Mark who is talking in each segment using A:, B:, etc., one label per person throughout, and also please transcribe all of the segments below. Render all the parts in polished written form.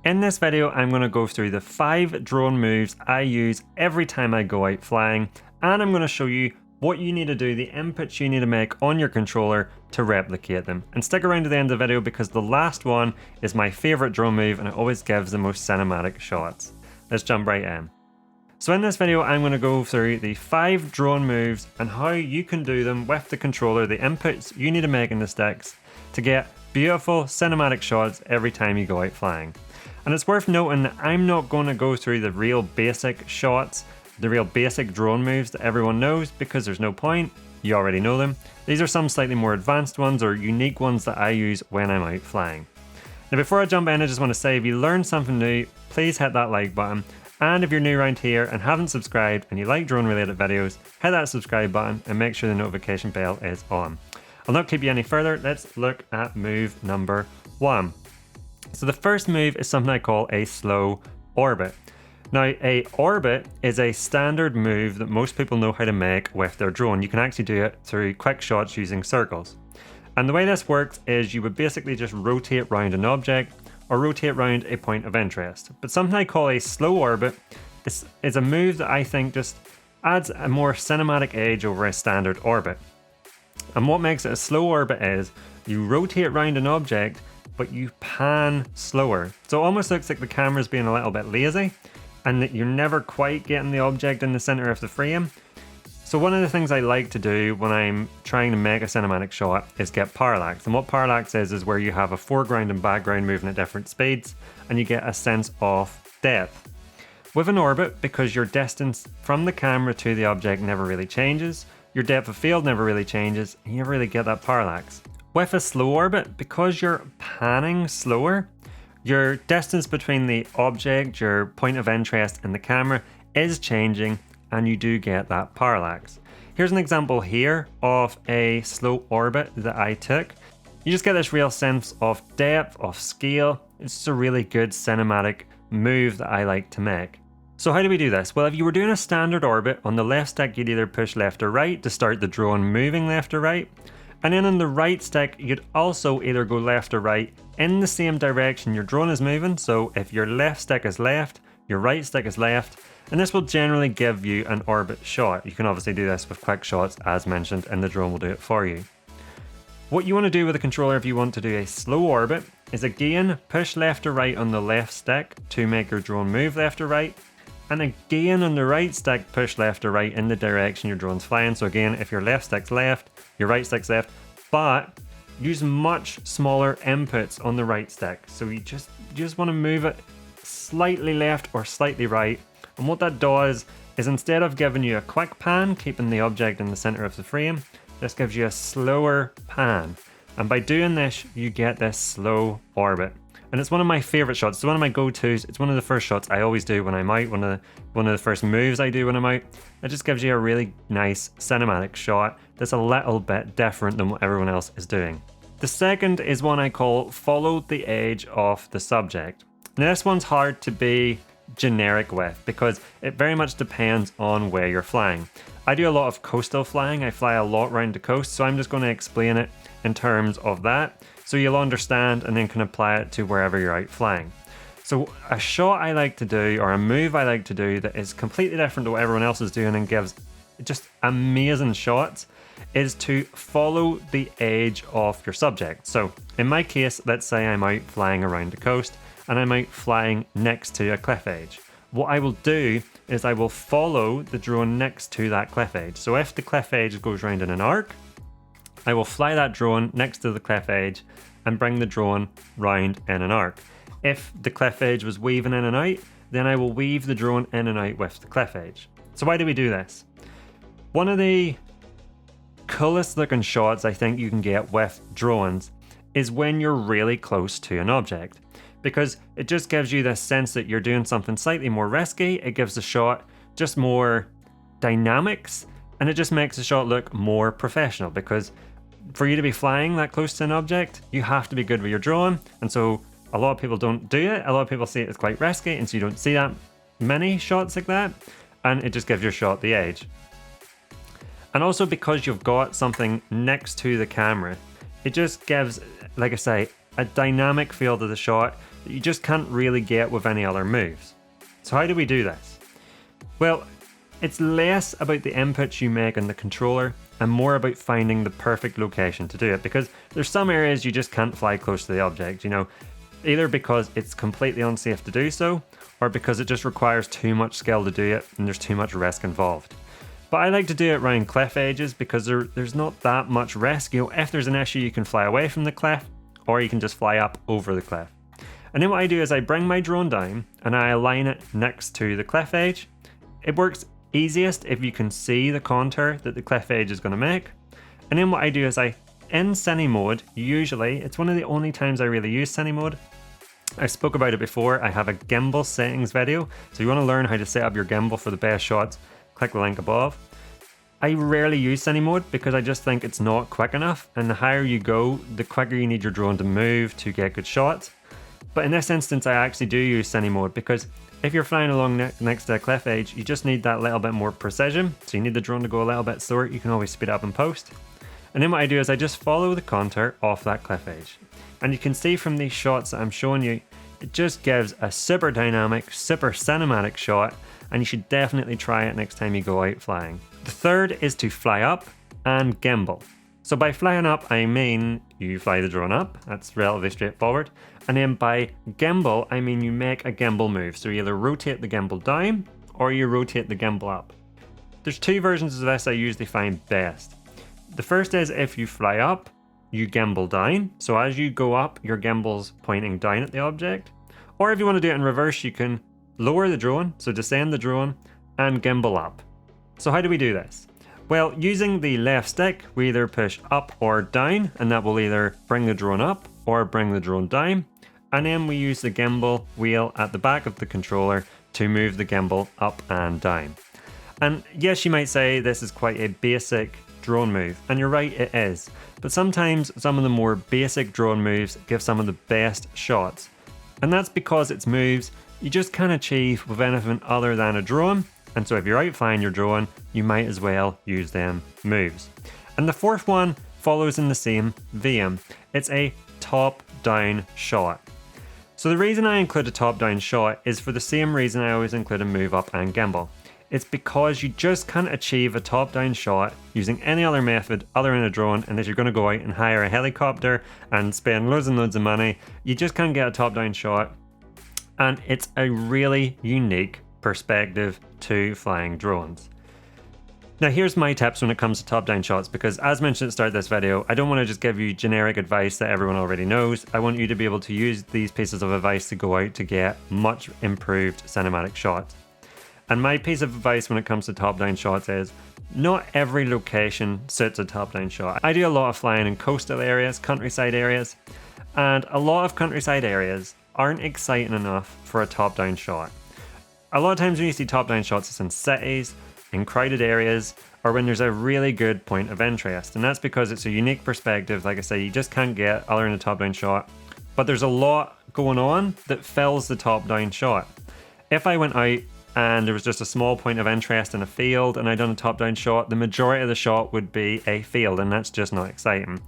A: In this video, I'm going to go through the 5 drone moves I use every time I go out flying, and I'm going to show you what you need to do, the inputs you need to make on your controller to replicate them. And stick around to the end of the video because the last one is my favorite drone move and it always gives the most cinematic shots. Let's jump right in. So in this video, I'm going to go through the 5 drone moves and how you can do them with the controller, the inputs you need to make in the sticks to get beautiful cinematic shots every time you go out flying. And it's worth noting that I'm not going to go through the real basic shots, the real basic drone moves that everyone knows, because there's no point, you already know them. These are some slightly more advanced ones or unique ones that I use when I'm out flying. Now before I jump in, I just want to say if you learned something new, please hit that like button. And if you're new around here and haven't subscribed and you like drone related videos, hit that subscribe button and make sure the notification bell is on. I'll not keep you any further, let's look at move number 1. So the first move is something I call a slow orbit. Now a orbit is a standard move that most people know how to make with their drone. You can actually do it through quick shots using circles. And the way this works is you would basically just rotate around an object or rotate around a point of interest. But something I call a slow orbit is a move that I think just adds a more cinematic edge over a standard orbit. And what makes it a slow orbit is you rotate around an object but you pan slower. So it almost looks like the camera's being a little bit lazy and that you're never quite getting the object in the center of the frame. So one of the things I like to do when I'm trying to make a cinematic shot is get parallax. And what parallax is where you have a foreground and background moving at different speeds and you get a sense of depth. With an orbit, because your distance from the camera to the object never really changes, your depth of field never really changes, and you never really get that parallax. With a slow orbit, because you're panning slower, your distance between the object, your point of interest and the camera is changing and you do get that parallax. Here's an example here of a slow orbit that I took. You just get this real sense of depth, of scale. It's just a really good cinematic move that I like to make. So how do we do this? Well, if you were doing a standard orbit, on the left stick you'd either push left or right to start the drone moving left or right. And then on the right stick, you'd also either go left or right in the same direction your drone is moving. So if your left stick is left, your right stick is left, and this will generally give you an orbit shot. You can obviously do this with quick shots as mentioned, and the drone will do it for you. What you want to do with the controller if you want to do a slow orbit is again, push left or right on the left stick to make your drone move left or right. And again on the right stick, push left or right in the direction your drone's flying. So again, if your left stick's left, your right stick's left, but use much smaller inputs on the right stick. So you just want to move it slightly left or slightly right. And what that does is instead of giving you a quick pan, keeping the object in the center of the frame, this gives you a slower pan. And by doing this, you get this slow orbit. And it's one of my favorite shots. It's one of my go-tos. It's one of the first shots I always do when I'm out. One of the first moves I do when I'm out. It just gives you a really nice cinematic shot that's a little bit different than what everyone else is doing. The second is one I call follow the edge of the subject. Now this one's hard to be generic with because it very much depends on where you're flying. I do a lot of coastal flying. I fly a lot around the coast, so I'm just going to explain it in terms of that. So you'll understand and then can apply it to wherever you're out flying. So a shot I like to do, or a move I like to do that is completely different to what everyone else is doing and gives just amazing shots, is to follow the edge of your subject. So in my case, let's say I'm out flying around the coast and I'm out flying next to a cliff edge. What I will do is I will follow the drone next to that cliff edge. So if the cliff edge goes round in an arc, I will fly that drone next to the cliff edge and bring the drone round in an arc. If the cliff edge was weaving in and out, then I will weave the drone in and out with the cliff edge. So why do we do this? One of the coolest looking shots I think you can get with drones is when you're really close to an object, because it just gives you this sense that you're doing something slightly more risky. It gives the shot just more dynamics and it just makes the shot look more professional, because for you to be flying that close to an object, you have to be good with your drone. And so a lot of people don't do it. A lot of people see it as quite risky, and so you don't see that many shots like that. And it just gives your shot the edge. And also because you've got something next to the camera, it just gives, like I say, a dynamic feel to the shot. that you just can't really get with any other moves. So how do we do this? Well, it's less about the inputs you make on the controller and more about finding the perfect location to do it, because there's some areas you just can't fly close to the object, either because it's completely unsafe to do so, or because it just requires too much skill to do it and there's too much risk involved. But I like to do it around cliff edges because there's not that much risk. If there's an issue, you can fly away from the cliff, or you can just fly up over the cliff. And then what I do is I bring my drone down and I align it next to the cliff edge. It works easiest if you can see the contour that the cliff edge is going to make. And then what I do is in cine mode, usually, it's one of the only times I really use cine mode. I spoke about it before. I have a gimbal settings video. So you want to learn how to set up your gimbal for the best shots, click the link above. I rarely use cine mode because I just think it's not quick enough. And the higher you go, the quicker you need your drone to move to get good shots. But in this instance, I actually do use cine mode because if you're flying along next to a cliff edge, you just need that little bit more precision. So you need the drone to go a little bit slower. You can always speed up in post. And then what I do is I just follow the contour off that cliff edge. And you can see from these shots that I'm showing you, it just gives a super dynamic, super cinematic shot. And you should definitely try it next time you go out flying. The third is to fly up and gimbal. So by flying up, I mean you fly the drone up. That's relatively straightforward. And then by gimbal, I mean you make a gimbal move. So you either rotate the gimbal down or you rotate the gimbal up. There's two versions of this I usually find best. The first is if you fly up, you gimbal down. So as you go up, your gimbal's pointing down at the object. Or if you want to do it in reverse, you can lower the drone, so descend the drone and gimbal up. So how do we do this? Well, using the left stick, we either push up or down, and that will either bring the drone up or bring the drone down. And then we use the gimbal wheel at the back of the controller to move the gimbal up and down. And yes, you might say this is quite a basic drone move, and you're right, it is. But sometimes some of the more basic drone moves give some of the best shots. And that's because it's moves you just can't achieve with anything other than a drone. And so if you're out flying your drone, you might as well use them moves. And the fourth one follows in the same vein. It's a top-down shot. So the reason I include a top-down shot is for the same reason I always include a move up and gimbal. It's because you just can't achieve a top-down shot using any other method other than a drone, and if you're going to go out and hire a helicopter and spend loads and loads of money, you just can't get a top-down shot. And it's a really unique perspective to flying drones. Now here's my tips when it comes to top-down shots, because as mentioned at the start of this video, I don't want to just give you generic advice that everyone already knows. I want you to be able to use these pieces of advice to go out to get much improved cinematic shots. And my piece of advice when it comes to top-down shots is not every location suits a top-down shot. I do a lot of flying in coastal areas, countryside areas, and a lot of countryside areas aren't exciting enough for a top-down shot. A lot of times when you see top-down shots, it's in cities, in crowded areas, or when there's a really good point of interest. And that's because it's a unique perspective, like I say, you just can't get other than a top-down shot. But there's a lot going on that fills the top-down shot. If I went out and there was just a small point of interest in a field and I'd done a top-down shot, the majority of the shot would be a field, and that's just not exciting.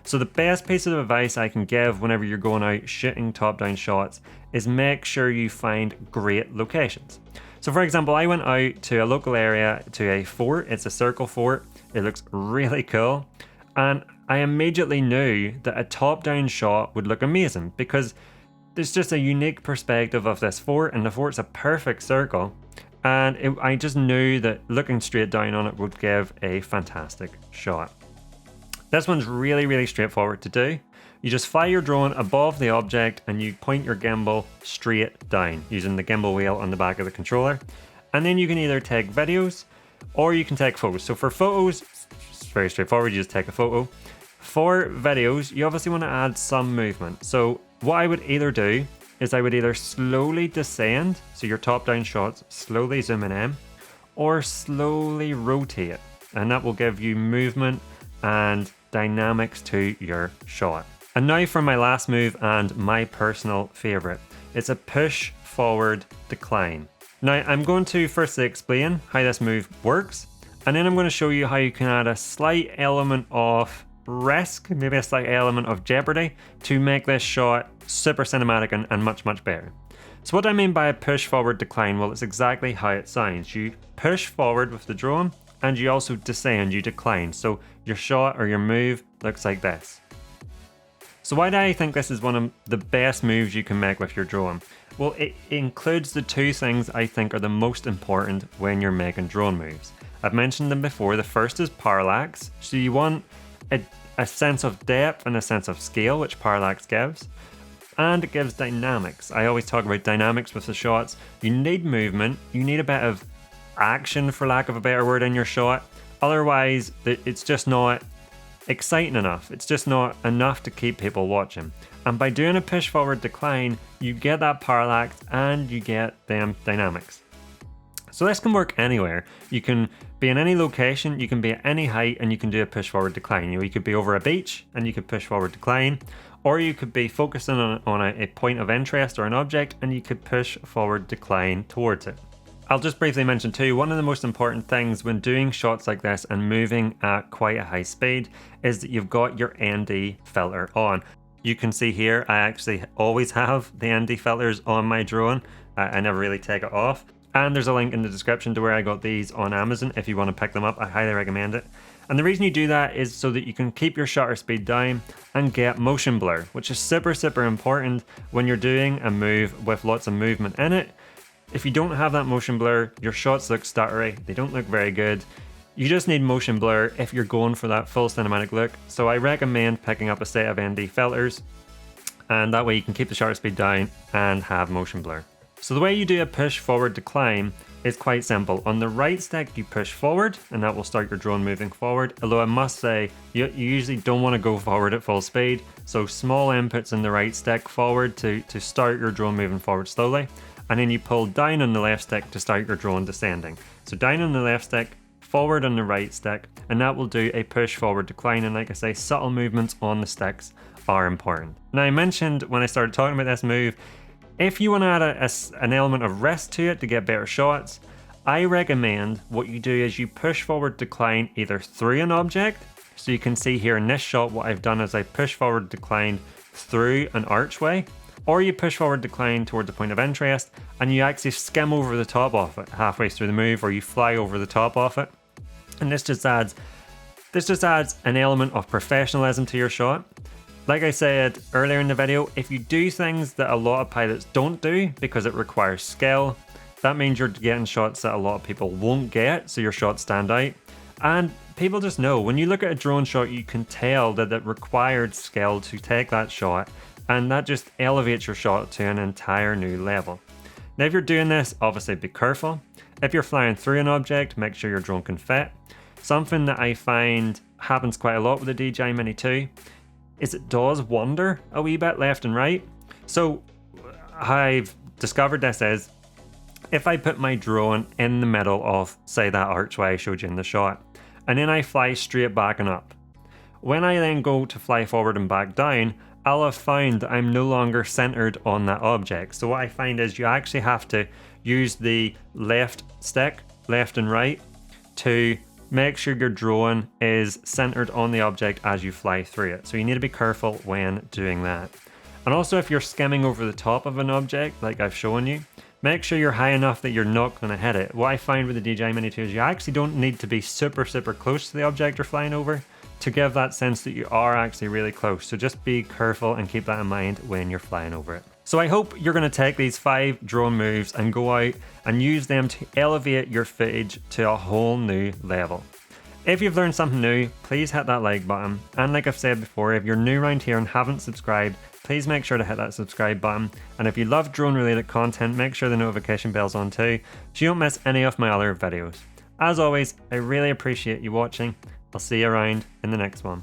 A: So the best piece of advice I can give whenever you're going out shooting top-down shots is make sure you find great locations. So for example, I went out to a local area to a fort. It's a circle fort. It looks really cool. And I immediately knew that a top-down shot would look amazing because there's just a unique perspective of this fort, and the fort's a perfect circle. And I just knew that looking straight down on it would give a fantastic shot. This one's really, really straightforward to do. You just fly your drone above the object and you point your gimbal straight down using the gimbal wheel on the back of the controller. And then you can either take videos or you can take photos. So for photos, it's very straightforward, you just take a photo. For videos, you obviously want to add some movement. So what I would either do is I would either slowly descend, so your top-down shots slowly zooming in, or slowly rotate. And that will give you movement and dynamics to your shot. And now for my last move and my personal favorite. It's a push forward decline. Now I'm going to firstly explain how this move works, and then I'm going to show you how you can add a slight element of risk, maybe a slight element of jeopardy, to make this shot super cinematic and much, much better. So what do I mean by a push forward decline? Well, it's exactly how it sounds. You push forward with the drone and you also descend, you decline. So your shot or your move looks like this. So why do I think this is one of the best moves you can make with your drone? Well, it includes the two things I think are the most important when you're making drone moves. I've mentioned them before. The first is parallax. So you want a sense of depth and a sense of scale, which parallax gives. And it gives dynamics. I always talk about dynamics with the shots. You need movement, you need a bit of action, for lack of a better word, in your shot. Otherwise, it's just not exciting enough. It's just not enough to keep people watching. And by doing a push forward decline, you get that parallax and you get them dynamics. So this can work anywhere. You can be in any location, you can be at any height, and you can do a push forward decline. You could be over a beach and you could push forward decline. Or you could be focusing on a point of interest or an object and you could push forward decline towards it. I'll just briefly mention too, one of the most important things when doing shots like this and moving at quite a high speed is that you've got your ND filter on. You can see here, I actually always have the ND filters on my drone. I never really take it off. And there's a link in the description to where I got these on Amazon if you want to pick them up. I highly recommend it. And the reason you do that is so that you can keep your shutter speed down and get motion blur, which is super, super important when you're doing a move with lots of movement in it. If you don't have that motion blur, your shots look stuttery, they don't look very good. You just need motion blur if you're going for that full cinematic look. So I recommend picking up a set of ND filters, and that way you can keep the shutter speed down and have motion blur. So the way you do a push forward decline is quite simple. On the right stick you push forward and that will start your drone moving forward, although I must say you usually don't want to go forward at full speed, so small inputs in the right stick forward to start your drone moving forward slowly, and then you pull down on the left stick to start your drone descending. So down on the left stick, forward on the right stick, and that will do a push forward decline. And like I say, subtle movements on the sticks are important. Now I mentioned when I started talking about this move, if you want to add an element of risk to it to get better shots, I recommend what you do is you push forward decline either through an object. So you can see here in this shot what I've done is I push forward decline through an archway, or you push forward decline towards a point of interest and you actually skim over the top of it halfway through the move, or you fly over the top of it. And this just adds an element of professionalism to your shot. Like I said earlier in the video, if you do things that a lot of pilots don't do because it requires skill, that means you're getting shots that a lot of people won't get, so your shots stand out. And people just know, when you look at a drone shot, you can tell that it required skill to take that shot, and that just elevates your shot to an entire new level. Now if you're doing this, obviously be careful. If you're flying through an object, make sure your drone can fit. Something that I find happens quite a lot with the DJI Mini 2 is it does wander a wee bit left and right. So how I've discovered this is, if I put my drone in the middle of, say, that archway I showed you in the shot, and then I fly straight back and up, when I then go to fly forward and back down, I'll have found that I'm no longer centered on that object. So what I find is you actually have to use the left stick, left and right, to make sure your drone is centered on the object as you fly through it. So you need to be careful when doing that. And also, if you're skimming over the top of an object like I've shown you, make sure you're high enough that you're not going to hit it. What I find with the DJI Mini 2 is you actually don't need to be super close to the object you're flying over to give that sense that you are actually really close. So just be careful and keep that in mind when you're flying over it. So I hope you're going to take these 5 drone moves and go out and use them to elevate your footage to a whole new level. If you've learned something new, please hit that like button. And like I've said before, if you're new around here and haven't subscribed, please make sure to hit that subscribe button. And if you love drone related content, make sure the notification bell's on too, so you don't miss any of my other videos. As always, I really appreciate you watching. I'll see you around in the next one.